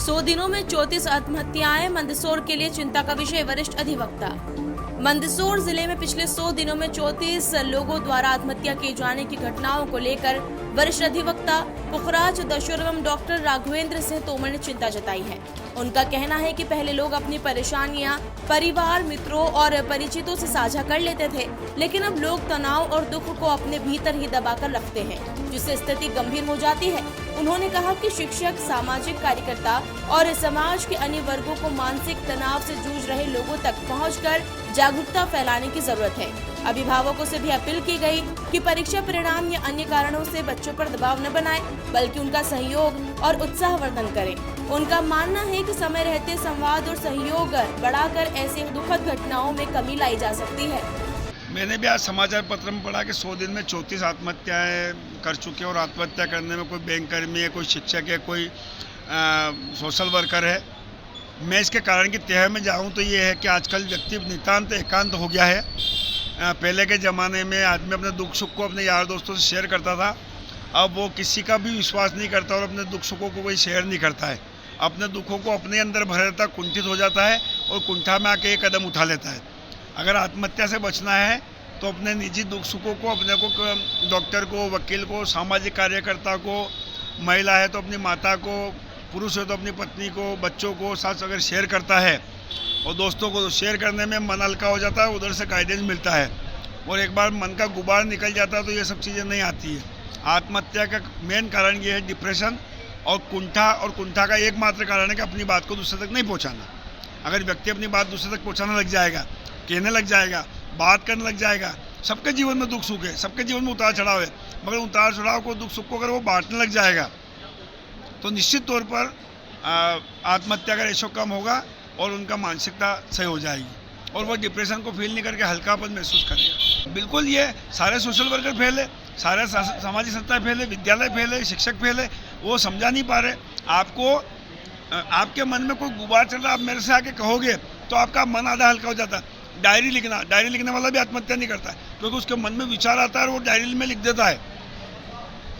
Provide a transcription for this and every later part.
100 दिनों में 34 आत्महत्याएं, मंदसौर के लिए चिंता का विषय। वरिष्ठ अधिवक्ता। मंदसौर जिले में पिछले 100 दिनों में 34 लोगों द्वारा आत्महत्या किए जाने की घटनाओं को लेकर वरिष्ठ अधिवक्ता पुखराज दशोरम डॉक्टर राघवेंद्र सिंह तोमर ने चिंता जताई है। उनका कहना है कि पहले लोग अपनी परेशानियां परिवार, मित्रों और परिचितों से साझा कर लेते थे, लेकिन अब लोग तनाव और दुख को अपने भीतर ही दबाकर रखते हैं, जिससे स्थिति गंभीर हो जाती है। उन्होंने कहा कि शिक्षक, सामाजिक कार्यकर्ता और समाज के अन्य वर्गों को मानसिक तनाव से जूझ रहे लोगों तक पहुंचकर जागरूकता फैलाने की जरूरत है। अभिभावकों से भी अपील की गई कि परीक्षा परिणाम या अन्य कारणों से बच्चों पर दबाव न बनाएं, बल्कि उनका सहयोग और उत्साहवर्धन करें। उनका मानना है कि समय रहते संवाद और सहयोग बढ़ाकर ऐसी दुखद घटनाओं में कमी लाई जा सकती है। मैंने भी आज समाचार पत्र में पढ़ा कि 100 दिन में 34 आत्महत्याएं कर चुके हैं और आत्महत्या करने में कोई बैंककर्मी है, कोई शिक्षक है, कोई सोशल वर्कर है। मैं इसके कारण की तह में जाऊं तो ये है कि आजकल व्यक्ति नितांत एकांत हो गया है। पहले के ज़माने में आदमी अपने दुख सुख को अपने यार दोस्तों से शेयर करता था, अब वो किसी का भी विश्वास नहीं करता और अपने दुख सुखों को कोई शेयर नहीं करता है। अपने दुखों को अपने अंदर भर लेता, कुंठित हो जाता है और कुंठा में आके एक कदम उठा लेता है। अगर आत्महत्या से बचना है तो अपने निजी दुख सुखों को अपने को डॉक्टर को, वकील को, सामाजिक कार्यकर्ता को, महिला है तो अपनी माता को, पुरुष है तो अपनी पत्नी को, बच्चों को साथ अगर शेयर करता है और दोस्तों को, तो शेयर करने में मन हल्का हो जाता है, उधर से गाइडेंस मिलता है और एक बार मन का गुबार निकल जाता है तो ये सब चीज़ें नहीं आती है। आत्महत्या का मेन कारण ये है डिप्रेशन और कुंठा का एकमात्र कारण है कि अपनी बात को दूसरे तक नहीं पहुँचाना। अगर व्यक्ति अपनी बात दूसरे तक पहुँचाने लग जाएगा, कहने लग जाएगा, बात करने लग जाएगा, सबके जीवन में दुख सुख है, सबके जीवन में उतार चढ़ाव है, मगर उतार चढ़ाव को, दुख सुख को अगर वो बांटने लग जाएगा तो निश्चित तौर पर आत्महत्या का रेशो कम होगा और उनका मानसिकता सही हो जाएगी और वो डिप्रेशन को फील नहीं करके हल्कापन महसूस करेगा। बिल्कुल ये सारे सोशल वर्कर फेल है, सारे सामाजिक संस्थाएं फेल है, विद्यालय फेल है, शिक्षक फेल है, वो समझा नहीं पा रहे। आपको आपके मन में कोई गुबार चल रहा है, आप मेरे से आके कहोगे तो आपका मन आधा हल्का हो जाता है। डायरी लिखने वाला भी आत्महत्या नहीं करता है क्योंकि उसके मन में विचार आता है और वो डायरी में लिख देता है।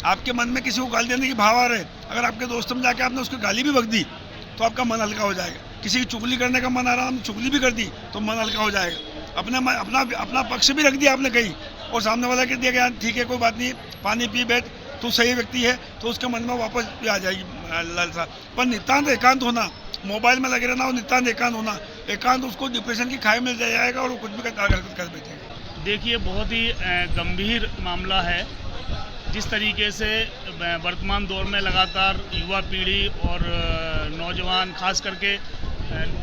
आपके मन में किसी को गाली देने की भाव आ रहे, अगर आपके दोस्त में जाके आपने उसको गाली भी बक दी तो आपका मन हल्का हो जाएगा। किसी की चुगली करने का मन आ रहा, हमने चुगली भी कर दी तो मन हल्का हो जाएगा। अपना पक्ष भी रख दिया आपने कहीं और सामने वाला कह दिया कि यार ठीक है, कोई बात नहीं, पानी पी बैठ, तू सही व्यक्ति है, तो उसके मन में वापस भी आ जाएगी लालसा। पर नितांत एकांत होना, मोबाइल में लगे रहना और नितांत एकांत होना, एकांत उसको डिप्रेशन की खाई में जाएगा और वो कुछ भी कर बैठेगा। देखिए, बहुत ही गंभीर मामला है। जिस तरीके से वर्तमान दौर में लगातार युवा पीढ़ी और नौजवान, खास करके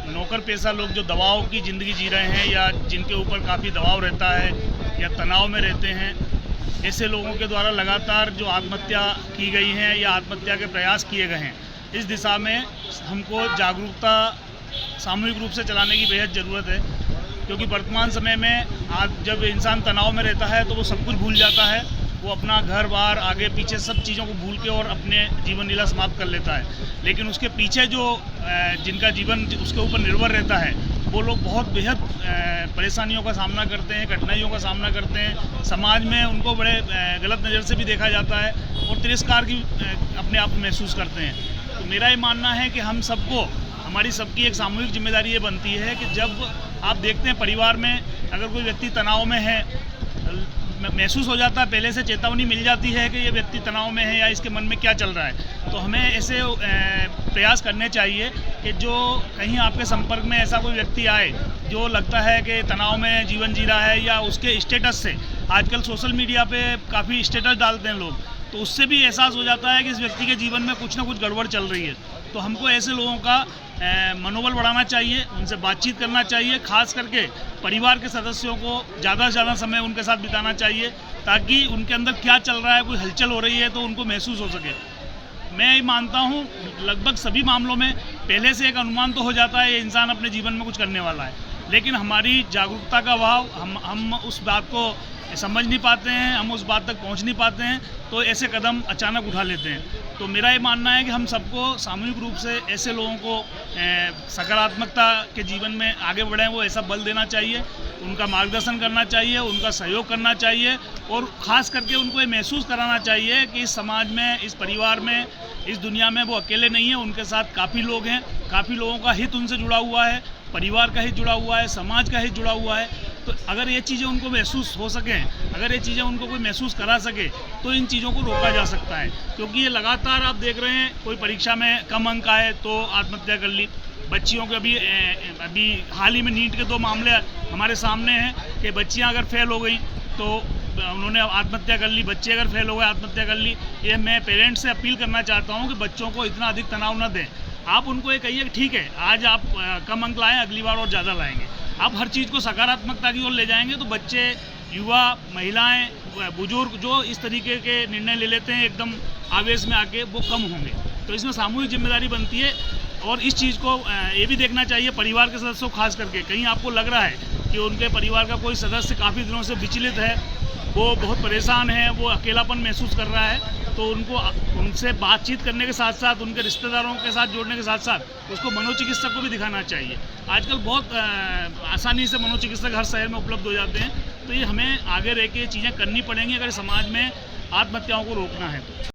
नौकर पेशा लोग जो दबाव की ज़िंदगी जी रहे हैं या जिनके ऊपर काफ़ी दबाव रहता है या तनाव में रहते हैं, ऐसे लोगों के द्वारा लगातार जो आत्महत्या की गई हैं या आत्महत्या के प्रयास किए गए हैं, इस दिशा में हमको जागरूकता सामूहिक रूप से चलाने की बेहद ज़रूरत है। क्योंकि वर्तमान समय में आज जब इंसान तनाव में रहता है तो वो सब कुछ भूल जाता है, वो अपना घर बार, आगे पीछे सब चीज़ों को भूल के और अपने जीवन लीला समाप्त कर लेता है। लेकिन उसके पीछे जो जिनका जीवन उसके ऊपर निर्भर रहता है, वो लोग बहुत बेहद परेशानियों का सामना करते हैं, कठिनाइयों का सामना करते हैं। समाज में उनको बड़े गलत नज़र से भी देखा जाता है और तिरस्कार की अपने आप महसूस करते हैं। तो मेरा ये मानना है कि हम सबको, हमारी सबकी एक सामूहिक जिम्मेदारी ये बनती है कि जब आप देखते हैं परिवार में अगर कोई व्यक्ति तनाव में है, महसूस हो जाता है, पहले से चेतावनी मिल जाती है कि ये व्यक्ति तनाव में है या इसके मन में क्या चल रहा है, तो हमें ऐसे प्रयास करने चाहिए कि जो कहीं आपके संपर्क में ऐसा कोई व्यक्ति आए जो लगता है कि तनाव में जीवन जी रहा है या उसके स्टेटस से, आजकल सोशल मीडिया पे काफ़ी स्टेटस डालते हैं लोग, तो उससे भी एहसास हो जाता है कि इस व्यक्ति के जीवन में कुछ ना कुछ गड़बड़ चल रही है। तो हमको ऐसे लोगों का मनोबल बढ़ाना चाहिए, उनसे बातचीत करना चाहिए, खास करके परिवार के सदस्यों को ज़्यादा से ज़्यादा समय उनके साथ बिताना चाहिए ताकि उनके अंदर क्या चल रहा है, कोई हलचल हो रही है तो उनको महसूस हो सके। मैं ये मानता हूँ लगभग सभी मामलों में पहले से एक अनुमान तो हो जाता है ये इंसान अपने जीवन में कुछ करने वाला है, लेकिन हमारी जागरूकता का अभाव, हम उस बात को समझ नहीं पाते हैं, हम उस बात तक पहुंच नहीं पाते हैं, तो ऐसे कदम अचानक उठा लेते हैं। तो मेरा ये मानना है कि हम सबको सामूहिक रूप से ऐसे लोगों को सकारात्मकता के जीवन में आगे बढ़ें, वो ऐसा बल देना चाहिए, उनका मार्गदर्शन करना चाहिए, उनका सहयोग करना चाहिए और ख़ास करके उनको ये महसूस कराना चाहिए कि इस समाज में, इस परिवार में, इस दुनिया में वो अकेले नहीं हैं, उनके साथ काफ़ी लोग हैं, काफ़ी लोगों का हित उनसे जुड़ा हुआ है, परिवार का हित जुड़ा हुआ है, समाज का हित जुड़ा हुआ है। तो अगर ये चीज़ें उनको महसूस हो सकें, अगर ये चीज़ें उनको कोई महसूस करा सके तो इन चीज़ों को रोका जा सकता है। क्योंकि ये लगातार आप देख रहे हैं, कोई परीक्षा में कम अंक आए तो आत्महत्या कर ली, बच्चियों के अभी हाल ही में नीट के 2 मामले हमारे सामने हैं कि बच्चियां अगर फेल हो गई तो उन्होंने आत्महत्या कर ली, बच्चे अगर फेल हो गए आत्महत्या कर ली। ये मैं पेरेंट्स से अपील करना चाहता हूँ कि बच्चों को इतना अधिक तनाव न दें। आप उनको ये कहिए कि ठीक है, आज आप कम अंक लाएँ, अगली बार और ज़्यादा लाएंगे। आप हर चीज़ को सकारात्मकता की ओर ले जाएंगे तो बच्चे, युवा, महिलाएं, बुजुर्ग जो इस तरीके के निर्णय ले लेते हैं एकदम आवेश में आके, वो कम होंगे। तो इसमें सामूहिक जिम्मेदारी बनती है और इस चीज़ को ये भी देखना चाहिए परिवार के सदस्यों को खास करके। कहीं आपको लग रहा है कि उनके परिवार का कोई सदस्य काफ़ी दिनों से विचलित है, वो बहुत परेशान है, वो अकेलापन महसूस कर रहा है, तो उनसे बातचीत करने के साथ साथ, उनके रिश्तेदारों के साथ जोड़ने के साथ साथ उसको मनोचिकित्सक को भी दिखाना चाहिए। आजकल बहुत आसानी से मनोचिकित्सक हर शहर में उपलब्ध हो जाते हैं। तो ये हमें आगे रह के चीज़ें करनी पड़ेंगी अगर समाज में आत्महत्याओं को रोकना है तो।